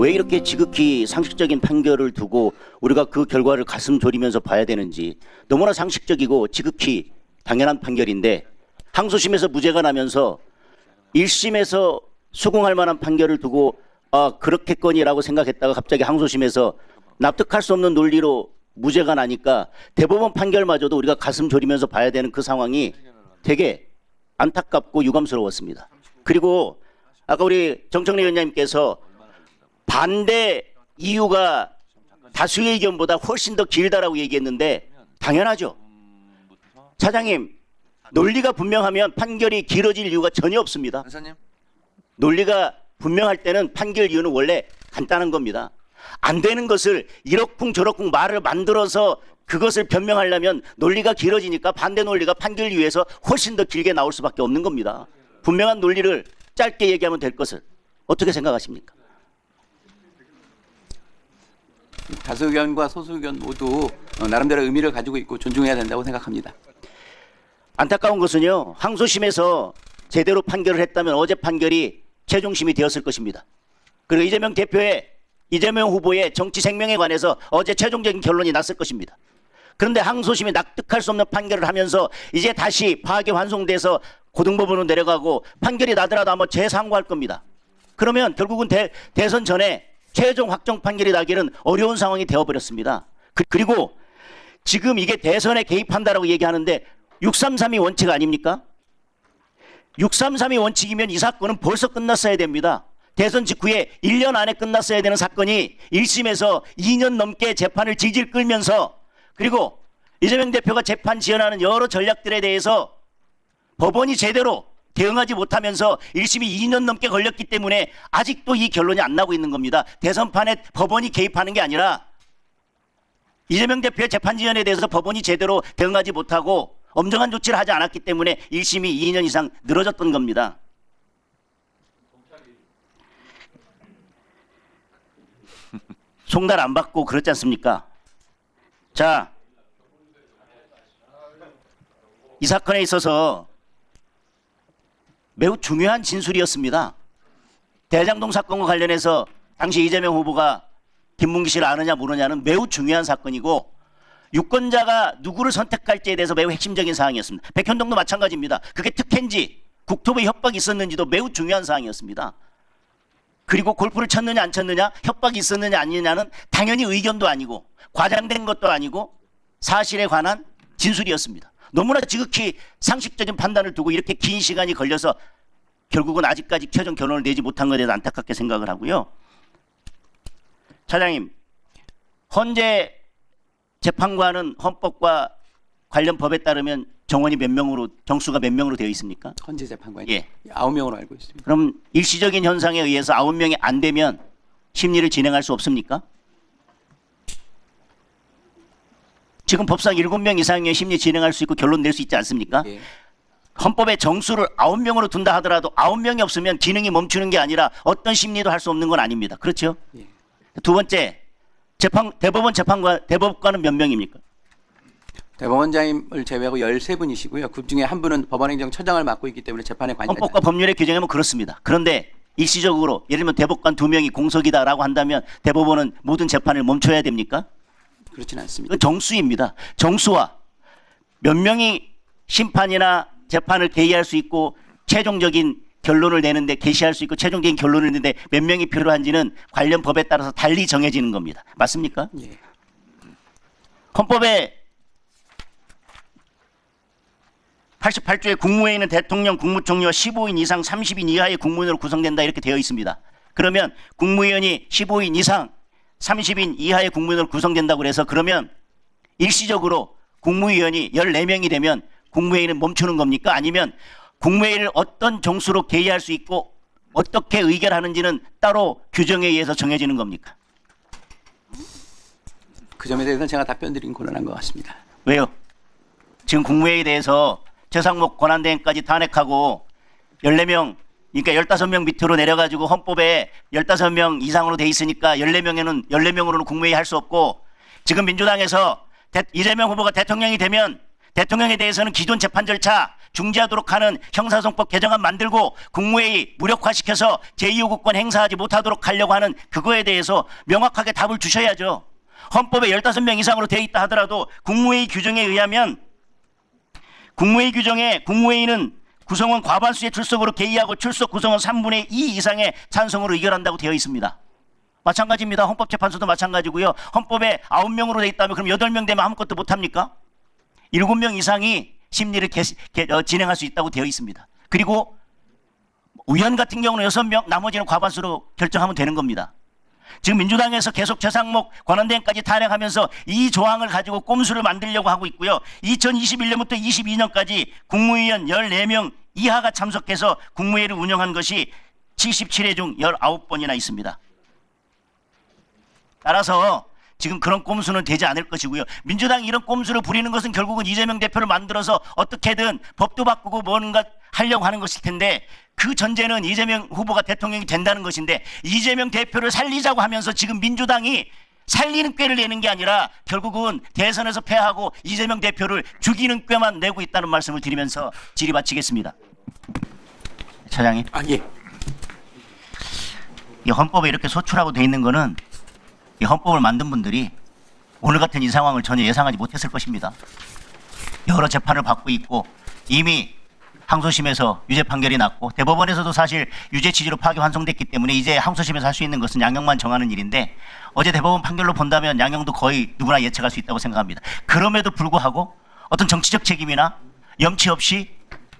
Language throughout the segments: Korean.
왜 이렇게 지극히 상식적인 판결을 두고 우리가 그 결과를 가슴 졸이면서 봐야 되는지, 너무나 상식적이고 지극히 당연한 판결인데 항소심에서 무죄가 나면서 1심에서 수긍할 만한 판결을 두고 그렇겠거니라고 생각했다가 갑자기 항소심에서 납득할 수 없는 논리로 무죄가 나니까 대법원 판결마저도 우리가 가슴 졸이면서 봐야 되는 그 상황이 되게 안타깝고 유감스러웠습니다. 그리고 아까 우리 정청래 위원장님께서 반대 이유가 다수의 의견보다 훨씬 더 길다라고 얘기했는데 당연하죠. 차장님, 논리가 분명하면 판결이 길어질 이유가 전혀 없습니다. 변호사님. 논리가 분명할 때는 판결 이유는 원래 간단한 겁니다. 안 되는 것을 이러쿵저러쿵 말을 만들어서 그것을 변명하려면 논리가 길어지니까 반대 논리가 판결 이유에서 훨씬 더 길게 나올 수밖에 없는 겁니다. 분명한 논리를 짧게 얘기하면 될 것을 어떻게 생각하십니까? 다수 의견과 소수 의견 모두 나름대로 의미를 가지고 있고 존중해야 된다고 생각합니다. 안타까운 것은요, 항소심에서 제대로 판결을 했다면 어제 판결이 최종심이 되었을 것입니다. 그리고 이재명 후보의 정치 생명에 관해서 어제 최종적인 결론이 났을 것입니다. 그런데 항소심이 납득할 수 없는 판결을 하면서 이제 다시 파기환송돼서 고등법원으로 내려가고 판결이 나더라도 아마 재상고할 겁니다. 그러면 결국은 대선 전에 최종 확정 판결이 나기는 어려운 상황이 되어버렸습니다. 그리고 지금 이게 대선에 개입한다라고 얘기하는데 633이 원칙 아닙니까? 633이 원칙이면 이 사건은 벌써 끝났어야 됩니다. 대선 직후에 1년 안에 끝났어야 되는 사건이 1심에서 2년 넘게 재판을 질질 끌면서, 그리고 이재명 대표가 재판 지연하는 여러 전략들에 대해서 법원이 제대로 대응하지 못하면서 1심이 2년 넘게 걸렸기 때문에 아직도 이 결론이 안 나고 있는 겁니다. 대선판에 법원이 개입하는 게 아니라 이재명 대표의 재판 지연에 대해서 법원이 제대로 대응하지 못하고 엄정한 조치를 하지 않았기 때문에 1심이 2년 이상 늘어졌던 겁니다. 송달 안 받고 그렇지 않습니까? 자, 이 사건에 있어서 매우 중요한 진술이었습니다. 대장동 사건과 관련해서 당시 이재명 후보가 김문기 씨를 아느냐 모르냐는 매우 중요한 사건이고, 유권자가 누구를 선택할지에 대해서 매우 핵심적인 사항이었습니다. 백현동도 마찬가지입니다. 그게 특혜인지 국토부의 협박이 있었는지도 매우 중요한 사항이었습니다. 그리고 골프를 쳤느냐 안 쳤느냐, 협박이 있었느냐 아니냐는 당연히 의견도 아니고 과장된 것도 아니고 사실에 관한 진술이었습니다. 너무나 지극히 상식적인 판단을 두고 이렇게 긴 시간이 걸려서 결국은 아직까지 최종 결론을 내지 못한 것에 대해서 안타깝게 생각을 하고요. 차장님, 헌재 재판관은 헌법과 관련 법에 따르면 정원이 정수가 몇 명으로 되어 있습니까? 헌재 재판관이 예. 9명으로 알고 있습니다. 그럼 일시적인 현상에 의해서 9명이 안 되면 심리를 진행할 수 없습니까? 지금 법상 7명 이상이면 심리 진행할 수 있고 결론 낼 수 있지 않습니까? 예. 헌법에 정수를 9명으로 둔다 하더라도 9명이 없으면 기능이 멈추는 게 아니라 어떤 심리도 할 수 없는 건 아닙니다. 그렇죠? 예. 두 번째, 대법관은 몇 명입니까? 대법원장님을 제외하고 13분이시고요. 그중에 한 분은 법원행정처장을 맡고 있기 때문에 재판에 관여하지 헌법과 법률의 규정에는 그렇습니다. 그런데 일시적으로 예를 들면 대법관 2명이 공석이다라고 한다면 대법원은 모든 재판을 멈춰야 됩니까? 그렇지는 않습니다. 그건 정수입니다. 정수와 몇 명이 심판이나 재판을 개의할 수 있고 최종적인 결론을 내는데 개시할 수 있고 최종적인 결론을 내는데 몇 명이 필요한지는 관련 법에 따라서 달리 정해지는 겁니다. 맞습니까? 예. 헌법에 88조의 국무회의는 대통령, 국무총리와 15인 이상 30인 이하의 국무위원으로 구성된다 이렇게 되어 있습니다. 그러면 국무위원이 15인 이상 30인 이하의 국무위원으로 구성된다고 그래서 그러면 일시적으로 국무위원이 14명이 되면 국무회의는 멈추는 겁니까? 아니면 국무회의를 어떤 정수로 개의할 수 있고 어떻게 의결하는지는 따로 규정에 의해서 정해지는 겁니까? 그 점에 대해서는 제가 답변 드린 곤란한 것 같습니다. 왜요? 지금 국무회의에 대해서 최상목 권한대행까지 탄핵하고 14명, 그러니까 15명 밑으로 내려가지고 헌법에 15명 이상으로 돼 있으니까 14명으로는 국무회의 할 수 없고, 지금 민주당에서 이재명 후보가 대통령이 되면 대통령에 대해서는 기존 재판 절차 중지하도록 하는 형사소송법 개정안 만들고 국무회의 무력화시켜서 제2요구권 행사하지 못하도록 하려고 하는 그거에 대해서 명확하게 답을 주셔야죠. 헌법에 15명 이상으로 되어 있다 하더라도 국무회의 규정에 의하면 국무회의 규정에 국무회의는 구성원 과반수의 출석으로 개의하고 출석 구성원 3분의 2 이상의 찬성으로 의결한다고 되어 있습니다. 마찬가지입니다. 헌법재판소도 마찬가지고요. 헌법에 9명으로 되어 있다면 그럼 8명 되면 아무것도 못합니까? 7명 이상이 심리를 진행할 수 있다고 되어 있습니다. 그리고 위원 같은 경우는 6명, 나머지는 과반수로 결정하면 되는 겁니다. 지금 민주당에서 계속 최상목 권한대행까지 탄핵하면서 이 조항을 가지고 꼼수를 만들려고 하고 있고요. 2021년부터 22년까지 국무위원 14명 이하가 참석해서 국무회의를 운영한 것이 77회 중 19번이나 있습니다. 따라서 지금 그런 꼼수는 되지 않을 것이고요. 민주당이 이런 꼼수를 부리는 것은 결국은 이재명 대표를 만들어서 어떻게든 법도 바꾸고 뭔가 하려고 하는 것일 텐데 그 전제는 이재명 후보가 대통령이 된다는 것인데 이재명 대표를 살리자고 하면서 지금 민주당이 살리는 꾀를 내는 게 아니라 결국은 대선에서 패하고 이재명 대표를 죽이는 꾀만 내고 있다는 말씀을 드리면서 질의 마치겠습니다. 차장님. 예. 이 헌법에 이렇게 소출하고 돼 있는 거는 이 헌법을 만든 분들이 오늘 같은 이 상황을 전혀 예상하지 못했을 것입니다. 여러 재판을 받고 있고 이미 항소심에서 유죄 판결이 났고 대법원에서도 사실 유죄 취지로 파기 환송됐기 때문에 이제 항소심에서 할 수 있는 것은 양형만 정하는 일인데 어제 대법원 판결로 본다면 양형도 거의 누구나 예측할 수 있다고 생각합니다. 그럼에도 불구하고 어떤 정치적 책임이나 염치 없이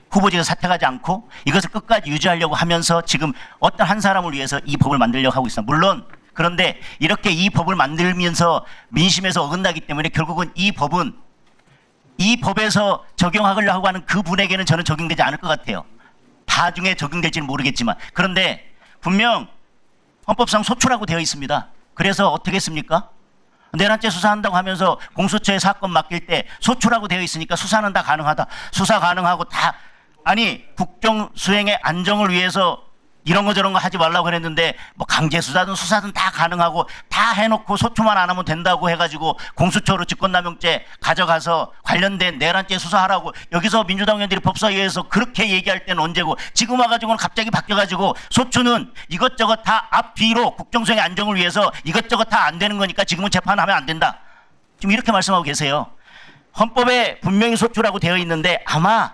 후보직에서 사퇴하지 않고 이것을 끝까지 유지하려고 하면서 지금 어떤 한 사람을 위해서 이 법을 만들려고 하고 있습니다. 물론 그런데 이렇게 이 법을 만들면서 민심에서 어긋나기 때문에 결국은 이 법은 이 법에서 적용하려고 하는 그분에게는 저는 적용되지 않을 것 같아요. 나중에 적용될지는 모르겠지만 그런데 분명 헌법상 소출하고 되어 있습니다. 그래서 어떻게 했습니까? 내란죄 수사한다고 하면서 공수처에 사건 맡길 때 소출하고 되어 있으니까 수사는 다 가능하다. 수사 가능하고 다 아니 국정 수행의 안정을 위해서 이런 거 저런 거 하지 말라고 그랬는데 뭐 강제 수사든 수사든 다 가능하고 다 해놓고 소추만 안 하면 된다고 해가지고 공수처로 직권남용죄 가져가서 관련된 내란죄 수사하라고 여기서 민주당 의원들이 법사위에서 그렇게 얘기할 때는 언제고 지금 와가지고는 갑자기 바뀌어가지고 소추는 이것저것 다 앞뒤로 국정수행의 안정을 위해서 이것저것 다 안 되는 거니까 지금은 재판하면 안 된다. 지금 이렇게 말씀하고 계세요. 헌법에 분명히 소추라고 되어 있는데 아마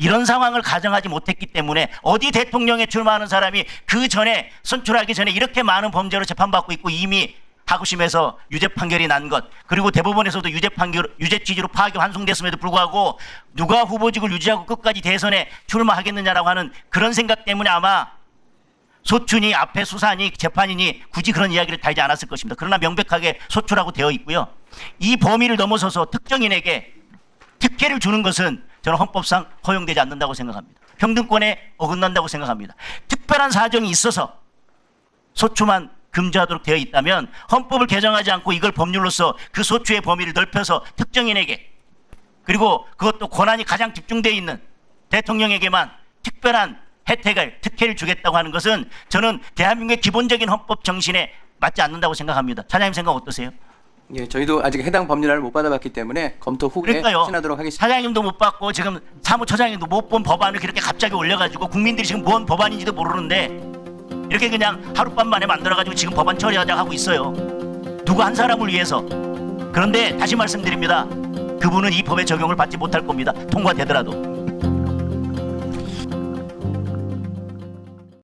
이런 상황을 가정하지 못했기 때문에 어디 대통령에 출마하는 사람이 그 전에 선출하기 전에 이렇게 많은 범죄로 재판받고 있고 이미 하구심에서 유죄 판결이 난 것 그리고 대법원에서도 유죄 취지로 파기 환송됐음에도 불구하고 누가 후보직을 유지하고 끝까지 대선에 출마하겠느냐라고 하는 그런 생각 때문에 아마 소추니 앞에 수사니 재판이니 굳이 그런 이야기를 달지 않았을 것입니다. 그러나 명백하게 소추라고 되어 있고요. 이 범위를 넘어서서 특정인에게 특혜를 주는 것은 저는 헌법상 허용되지 않는다고 생각합니다. 평등권에 어긋난다고 생각합니다. 특별한 사정이 있어서 소추만 금지하도록 되어 있다면 헌법을 개정하지 않고 이걸 법률로서 그 소추의 범위를 넓혀서 특정인에게 그리고 그것도 권한이 가장 집중되어 있는 대통령에게만 특별한 특혜를 주겠다고 하는 것은 저는 대한민국의 기본적인 헌법 정신에 맞지 않는다고 생각합니다. 차장님 생각 어떠세요? 예, 저희도 아직 해당 법률안을 못 받아봤기 때문에 검토 후에 그러니까요. 추진하도록 하겠습니다. 사장님도 못 받고 지금 사무처장님도 못 본 법안을 그렇게 갑자기 올려가지고 국민들이 지금 뭔 법안인지도 모르는데 이렇게 그냥 하룻밤 만에 만들어가지고 지금 법안 처리하자고 하고 있어요. 누구 한 사람을 위해서. 그런데 다시 말씀드립니다. 그분은 이 법의 적용을 받지 못할 겁니다. 통과되더라도.